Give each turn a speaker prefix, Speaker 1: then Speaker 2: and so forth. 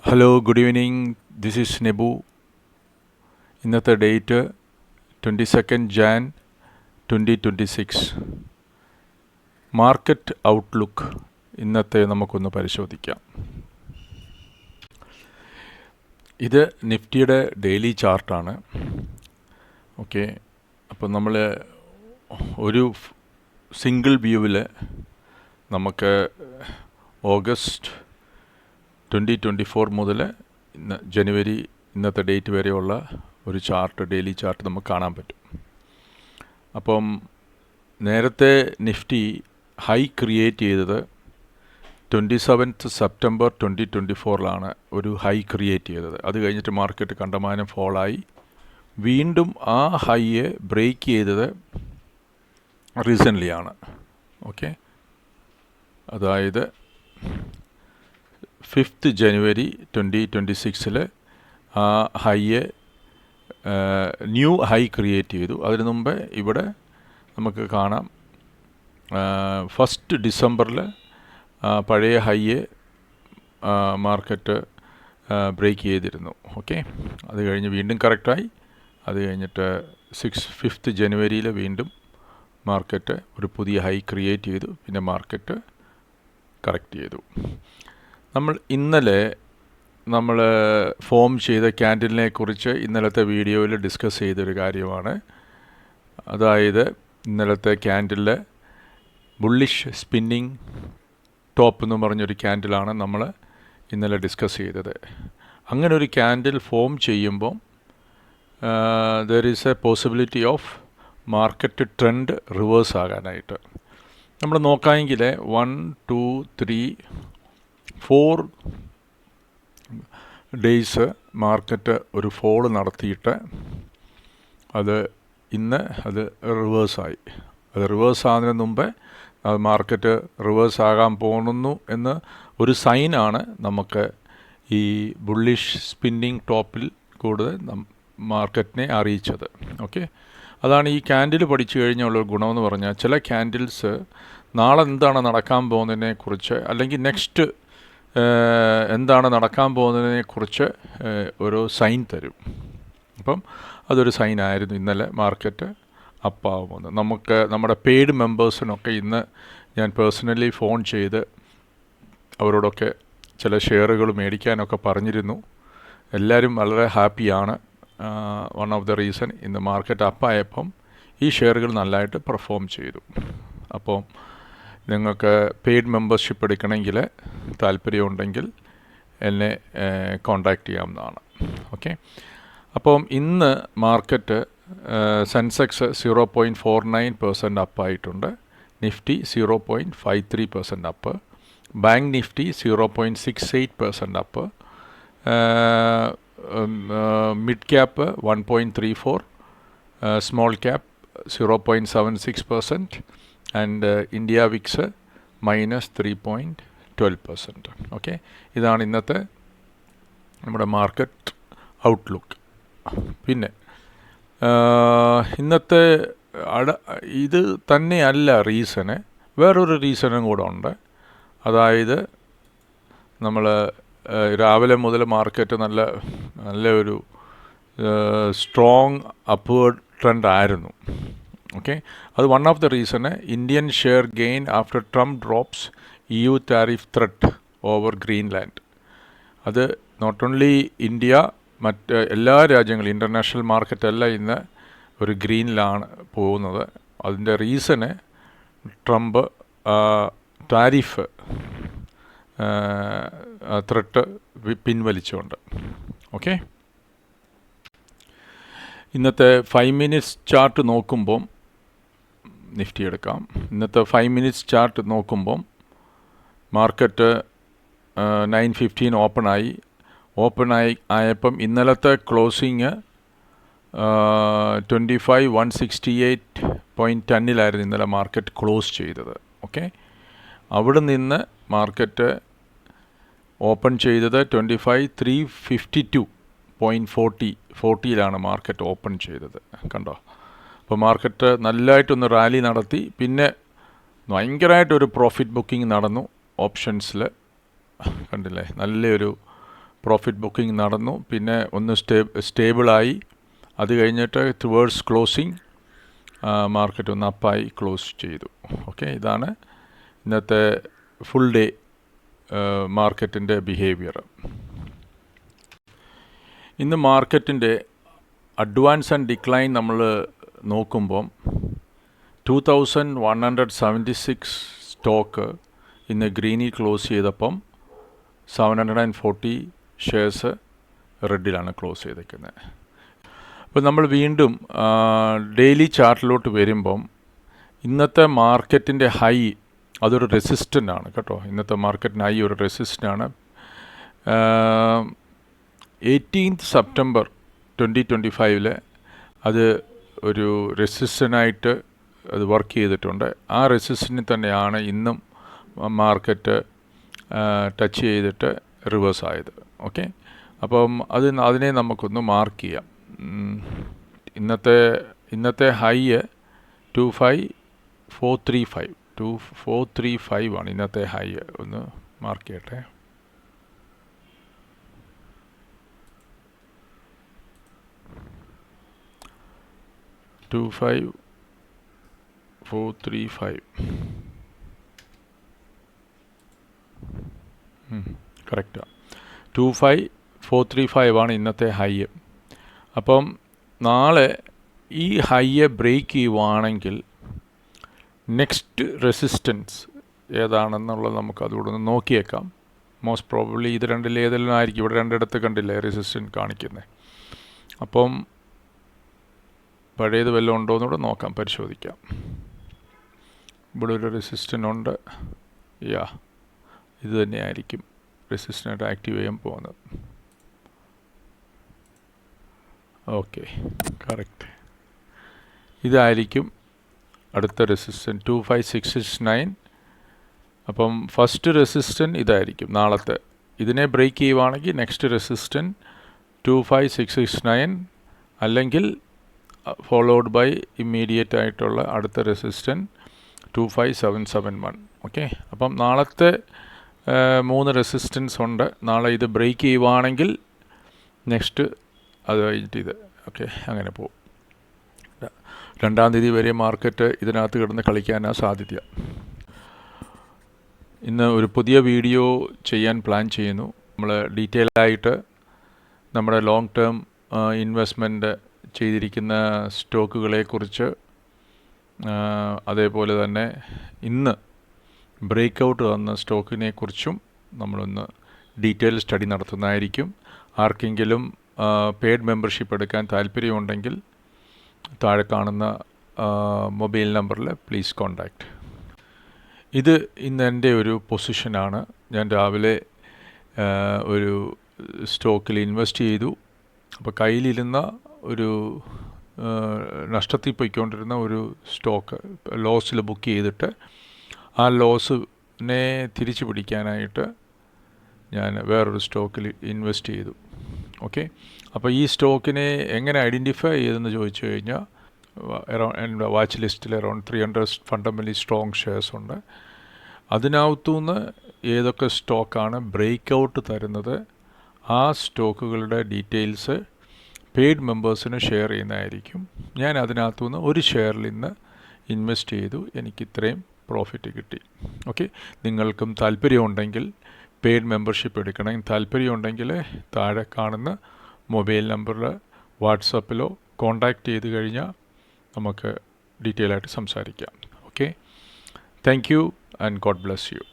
Speaker 1: Hello, good evening. This is Nebu. ഇന്നത്തെ date 22 Jan 2026. Market outlook ഇന്നത്തെ നമുക്കൊന്ന് പരിശോധിക്കാം. ഇത് നിഫ്റ്റിയുടെ ഡെയിലി ചാർട്ടാണ്. ഓക്കെ, അപ്പോൾ നമ്മൾ ഒരു സിംഗിൾ വ്യൂവിൽ നമുക്ക് ഓഗസ്റ്റ് 2024 മുതൽ ജനുവരി ഇന്നത്തെ ഡേറ്റ് വരെയുള്ള ഒരു ചാർട്ട്, ഡെയിലി ചാർട്ട് നമുക്ക് കാണാൻ പറ്റും. അപ്പം നേരത്തെ നിഫ്റ്റി ഹൈ ക്രിയേറ്റ് ചെയ്തത് 27 September 2024 ഒരു ഹൈ ക്രിയേറ്റ് ചെയ്തത്. അത് കഴിഞ്ഞിട്ട് മാർക്കറ്റ് കണ്ടമാനം ഫോളായി. വീണ്ടും ആ ഹൈയെ ബ്രേക്ക് ചെയ്തത് റീസെൻ്റ്ലി ആണ്. ഓക്കെ, അതായത് 5 January 2026 ആ ഹൈയെ ന്യൂ ഹൈ ക്രിയേറ്റ് ചെയ്തു. അതിനു മുമ്പേ ഇവിടെ നമുക്ക് കാണാം 1 December പഴയ ഹൈയെ മാർക്കറ്റ് ബ്രേക്ക് ചെയ്തിരുന്നു. ഓക്കെ, അത് കഴിഞ്ഞ് വീണ്ടും കറക്റ്റായി. അത് കഴിഞ്ഞിട്ട് 5 January വീണ്ടും മാർക്കറ്റ് ഒരു പുതിയ ഹൈ ക്രിയേറ്റ് ചെയ്തു. പിന്നെ മാർക്കറ്റ് കറക്റ്റ് ചെയ്തു. ഇന്നലെ നമ്മൾ ഫോം ചെയ്ത ക്യാൻഡിലിനെ കുറിച്ച് ഇന്നലത്തെ വീഡിയോയിൽ ഡിസ്കസ് ചെയ്തൊരു കാര്യമാണ്. അതായത് ഇന്നലത്തെ ക്യാൻഡിലിൽ ബുള്ളിഷ് സ്പിന്നിങ് ടോപ്പ് എന്ന് പറഞ്ഞൊരു ക്യാൻഡിലാണ് നമ്മൾ ഇന്നലെ ഡിസ്കസ് ചെയ്തത്. അങ്ങനെ ഒരു ക്യാൻഡിൽ ഫോം ചെയ്യുമ്പം there is a possibility of market trend reverse ആകാനായിട്ട്. നമ്മൾ നോക്കാമെങ്കിൽ 1, 2, 3, 4 ഡേയ്സ് മാർക്കറ്റ് ഒരു ഫോൾ നടത്തിയിട്ട് ഇന്ന് അത് റിവേഴ്സായി. അത് റിവേഴ്സ് ആകുന്നതിന് മുമ്പേ മാർക്കറ്റ് റിവേഴ്സ് ആകാൻ പോകുന്നു എന്ന് ഒരു സൈനാണ് നമുക്ക് ഈ ബുള്ളിഷ് സ്പിന്നിങ് ടോപ്പിൽ കൂടുതൽ മാർക്കറ്റിനെ അറിയിച്ചത്. ഓക്കെ, അതാണ് ഈ ക്യാൻഡിൽ പഠിച്ചു കഴിഞ്ഞുള്ള ഗുണമെന്ന് പറഞ്ഞാൽ, ചില ക്യാൻഡിൽസ് നാളെ എന്താണ് നടക്കാൻ പോകുന്നതിനെ കുറിച്ച് അല്ലെങ്കിൽ നെക്സ്റ്റ് എന്താണ് നടക്കാൻ പോകുന്നതിനെക്കുറിച്ച് ഒരു സൈൻ തരും. അപ്പം അതൊരു സൈനായിരുന്നു ഇന്നലെ മാർക്കറ്റ് അപ്പാവുന്നത്. നമ്മുടെ പെയ്ഡ് മെമ്പേഴ്സിനൊക്കെ ഇന്ന് ഞാൻ പേഴ്സണലി ഫോൺ ചെയ്ത് അവരോടൊക്കെ ചില ഷെയറുകൾ മേടിക്കാനൊക്കെ പറഞ്ഞിരുന്നു. എല്ലാവരും വളരെ ഹാപ്പിയാണ്. വൺ ഓഫ് ദ റീസൺ ഇന്ന് മാർക്കറ്റ് അപ്പായപ്പം ഈ ഷെയറുകൾ നല്ലതായിട്ട് പെർഫോം ചെയ്തു. അപ്പം നിങ്ങൾക്ക് പെയ്ഡ് മെമ്പർഷിപ്പ് എടുക്കണമെങ്കിൽ താല്പര്യമുണ്ടെങ്കിൽ എന്നെ കോൺടാക്റ്റ് ചെയ്യാവുന്നതാണ്. ഓക്കെ, അപ്പം ഇന്ന് മാർക്കറ്റ് സെൻസെക്സ് 0.49% അപ്പായിട്ടുണ്ട്. Nifty 0.53% up. Bank Nifty 0.68% up. Mid cap 1.34, small cap 0.76%. And India VIX -3.12%. Okay, ഇതാണ് ഇന്നത്തെ നമ്മുടെ മാർക്കറ്റ് ഔട്ട്ലുക്ക്. പിന്നെ ഇന്നത്തെ ഇത് തന്നെയല്ല റീസണ്, വേറൊരു റീസണും കൂടെ ഉണ്ട്. അതായത് നമ്മൾ രാവിലെ മുതൽ മാർക്കറ്റ് നല്ല ഒരു സ്ട്രോങ് അപ്വേർഡ് ട്രെൻഡ് ആയിരുന്നു. ഓക്കെ, അത് one of the reason. Indian share gain after Trump drops EU tariff threat over Greenland. അത് നോട്ട് ഓൺലി ഇന്ത്യ, മറ്റ് എല്ലാ രാജ്യങ്ങളും, ഇൻ്റർനാഷണൽ മാർക്കറ്റെല്ലാം ഇന്ന് ഒരു ഗ്രീനിലാണ് പോകുന്നത്. അതിൻ്റെ റീസണ് ട്രംപ് താരിഫ് ത്രെട്ട് പിൻവലിച്ചുകൊണ്ട്. ഓക്കെ, ഇന്നത്തെ 5 minutes ചാർട്ട് നോക്കുമ്പം നിഫ്റ്റി എടുക്കാം. ഇന്നത്തെ 5 minutes ചാർട്ട് നോക്കുമ്പം മാർക്കറ്റ് 9:15 ആയപ്പം ഇന്നലത്തെ ക്ലോസിങ് 25,168.10 ഇന്നലെ മാർക്കറ്റ് ക്ലോസ് ചെയ്തത്. ഓക്കെ, അവിടെ നിന്ന് മാർക്കറ്റ് ഓപ്പൺ ചെയ്തത് 25,352.40 മാർക്കറ്റ് ഓപ്പൺ ചെയ്തത്. കണ്ടോ? അപ്പോൾ മാർക്കറ്റ് നല്ലതായിട്ടൊന്ന് റാലി നടത്തി. പിന്നെ ഭയങ്കരമായിട്ടൊരു പ്രോഫിറ്റ് ബുക്കിംഗ് നടന്നു ഓപ്ഷൻസിൽ. കണ്ടില്ലേ, നല്ലൊരു പ്രോഫിറ്റ് ബുക്കിംഗ് നടന്നു. പിന്നെ ഒന്ന് സ്റ്റേബിളായി. അത് കഴിഞ്ഞിട്ട് ടുവേർഡ്സ് ക്ലോസിങ് മാർക്കറ്റ് ഒന്ന് അപ്പായി ക്ലോസ് ചെയ്തു. ഓക്കെ, ഇതാണ് ഇന്നത്തെ ഫുൾ ഡേ മാർക്കറ്റിൻ്റെ ബിഹേവിയർ. ഇന്ന് മാർക്കറ്റിൻ്റെ അഡ്വാൻസ് ആൻഡ് ഡിക്ലൈൻ നമ്മൾ നോക്കുമ്പം 2176 സ്റ്റോക്ക് ഇന്ന് ഗ്രീനിൽ ക്ലോസ് ചെയ്തപ്പം 740 ഷെയർസ് റെഡിലാണ് ക്ലോസ് ചെയ്തേക്കുന്നത്. അപ്പോൾ നമ്മൾ വീണ്ടും ഡെയിലി ചാർട്ടിലോട്ട് വരുമ്പം ഇന്നത്തെ മാർക്കറ്റിൻ്റെ ഹൈ അതൊരു റെസിസ്റ്റൻ്റ് ആണ് കേട്ടോ. ഇന്നത്തെ മാർക്കറ്റിന് ഹൈ ഒരു റെസിസ്റ്റൻ്റ് ആണ്. 18th September 2025 അത് ഒരു റെസിസ്റ്റൻ്റായിട്ട് അത് വർക്ക് ചെയ്തിട്ടുണ്ട്. ആ റെസിസ്റ്റൻറ്റിൽ തന്നെയാണ് ഇന്നും മാർക്കറ്റ് ടച്ച് ചെയ്തിട്ട് റിവേഴ്സ് ആയത്. ഓക്കെ, അപ്പം അതിനെ നമുക്കൊന്ന് മാർക്ക് ചെയ്യാം. ഇന്നത്തെ ഹൈ 25435 ആണ് ഇന്നത്തെ ഹൈ. ഒന്ന് മാർക്ക് ചെയ്യട്ടെ. കറക്റ്റാണ്. 25435 ആണ് ഇന്നത്തെ ഹൈ. അപ്പം നാളെ ഈ ഹൈയെ ബ്രേക്ക് ചെയ്യുവാണെങ്കിൽ നെക്സ്റ്റ് റെസിസ്റ്റൻസ് ഏതാണെന്നുള്ളത് നമുക്ക് അതുകൂടെ ഒന്ന് നോക്കിയേക്കാം. മോസ്റ്റ് പ്രോബബ്ലി ഇത് രണ്ടിൽ ഏതെല്ലാം ആയിരിക്കും. ഇവിടെ രണ്ടിടത്ത് കണ്ടില്ലേ റെസിസ്റ്റൻസ് കാണിക്കുന്നത്. അപ്പം പഴയത് വല്ലതും ഉണ്ടോ എന്നുകൂടെ നോക്കാം, പരിശോധിക്കാം. ഇവിടെ ഒരു റെസിസ്റ്റൻ്റ് ഉണ്ട്. ഇത് തന്നെയായിരിക്കും റെസിസ്റ്റൻ്റ് ആക്റ്റീവ് ചെയ്യാൻ പോകുന്നത്. Okay, correct. ഇതായിരിക്കും അടുത്ത റെസിസ്റ്റൻറ്റ് 25669. അപ്പം ഫസ്റ്റ് റെസിസ്റ്റൻറ്റ് ഇതായിരിക്കും നാളത്തെ. ഇതിനെ ബ്രേക്ക് ചെയ്യുവാണെങ്കിൽ നെക്സ്റ്റ് റെസിസ്റ്റൻറ്റ് 25669, അല്ലെങ്കിൽ ഫോളോഡ് ബൈ ഇമ്മീഡിയറ്റ് ആയിട്ടുള്ള അടുത്ത റെസിസ്റ്റൻറ്റ് 25771. ഓക്കെ, അപ്പം നാളത്തെ 3 റെസിസ്റ്റൻസ് ഉണ്ട്. നാളെ ഇത് ബ്രേക്ക് ചെയ്യുവാണെങ്കിൽ നെക്സ്റ്റ് അത് കഴിഞ്ഞിട്ട് ഇത്. ഓക്കെ, അങ്ങനെ പോകും. 2-ാം തീയതി വരെ മാർക്കറ്റ് ഇതിനകത്ത് കിടന്ന് കളിക്കാനാണ് സാധ്യത. ഇന്ന് ഒരു പുതിയ വീഡിയോ ചെയ്യാൻ പ്ലാൻ ചെയ്യുന്നു. നമ്മൾ ഡീറ്റെയിൽ ആയിട്ട് നമ്മുടെ ലോങ് ടേം ഇൻവെസ്റ്റ്മെൻറ്റ് ചെയ്തിരിക്കുന്ന സ്റ്റോക്കുകളെക്കുറിച്ച്, അതേപോലെ തന്നെ ഇന്ന് ബ്രേക്ക് ഔട്ട് വന്ന സ്റ്റോക്കിനെക്കുറിച്ചും നമ്മളൊന്ന് ഡീറ്റെയിൽ സ്റ്റഡി നടത്തുന്നതായിരിക്കും. ആർക്കെങ്കിലും പെയ്ഡ് മെമ്പർഷിപ്പ് എടുക്കാൻ താല്പര്യമുണ്ടെങ്കിൽ താഴെ കാണുന്ന മൊബൈൽ നമ്പറിൽ പ്ലീസ് കോൺടാക്റ്റ്. ഇത് ഇന്ന് എൻ്റെ ഒരു പൊസിഷനാണ്. ഞാൻ രാവിലെ ഒരു സ്റ്റോക്കിൽ ഇൻവെസ്റ്റ് ചെയ്തു. അപ്പോൾ കയ്യിലിരുന്ന ഒരു നഷ്ടത്തിൽ പോയിക്കൊണ്ടിരുന്ന ഒരു സ്റ്റോക്ക് ലോസിൽ ബുക്ക് ചെയ്തിട്ട് ആ ലോസിനെ തിരിച്ചു പിടിക്കാനായിട്ട് ഞാൻ വേറൊരു സ്റ്റോക്കിൽ ഇൻവെസ്റ്റ് ചെയ്തു. ഓക്കെ, അപ്പോൾ ഈ സ്റ്റോക്കിനെ എങ്ങനെ ഐഡൻറ്റിഫൈ ചെയ്തെന്ന് ചോദിച്ചു കഴിഞ്ഞാൽ, എൻ്റെ വാച്ച് ലിസ്റ്റിൽ അറൗണ്ട് 300 ഫണ്ടമെൻ്റലി സ്ട്രോങ് ഷെയർസ് ഉണ്ട്. അതിനകത്തുനിന്ന് ഏതൊക്കെ സ്റ്റോക്കാണ് ബ്രേക്ക് ഔട്ട് തരുന്നത്, ആ സ്റ്റോക്കുകളുടെ ഡീറ്റെയിൽസ് പെയ്ഡ് മെമ്പേഴ്സിന് ഷെയർ ചെയ്യുന്നതായിരിക്കും. ഞാൻ അതിനകത്തുനിന്ന് ഒരു ഷെയറിൽ നിന്ന് ഇൻവെസ്റ്റ് ചെയ്തു. എനിക്ക് ഇത്രയും പ്രോഫിറ്റ് കിട്ടി. ഓക്കെ, നിങ്ങൾക്കും താല്പര്യമുണ്ടെങ്കിൽ പെയ്ഡ് മെമ്പർഷിപ്പ് എടുക്കണമെങ്കിൽ താല്പര്യമുണ്ടെങ്കിൽ താഴെ കാണുന്ന മൊബൈൽ നമ്പറിൽ വാട്സപ്പിലോ കോൺടാക്റ്റ് ചെയ്ത് കഴിഞ്ഞാൽ നമുക്ക് ഡീറ്റെയിൽ ആയിട്ട് സംസാരിക്കാം. Okay, thank you and God bless you.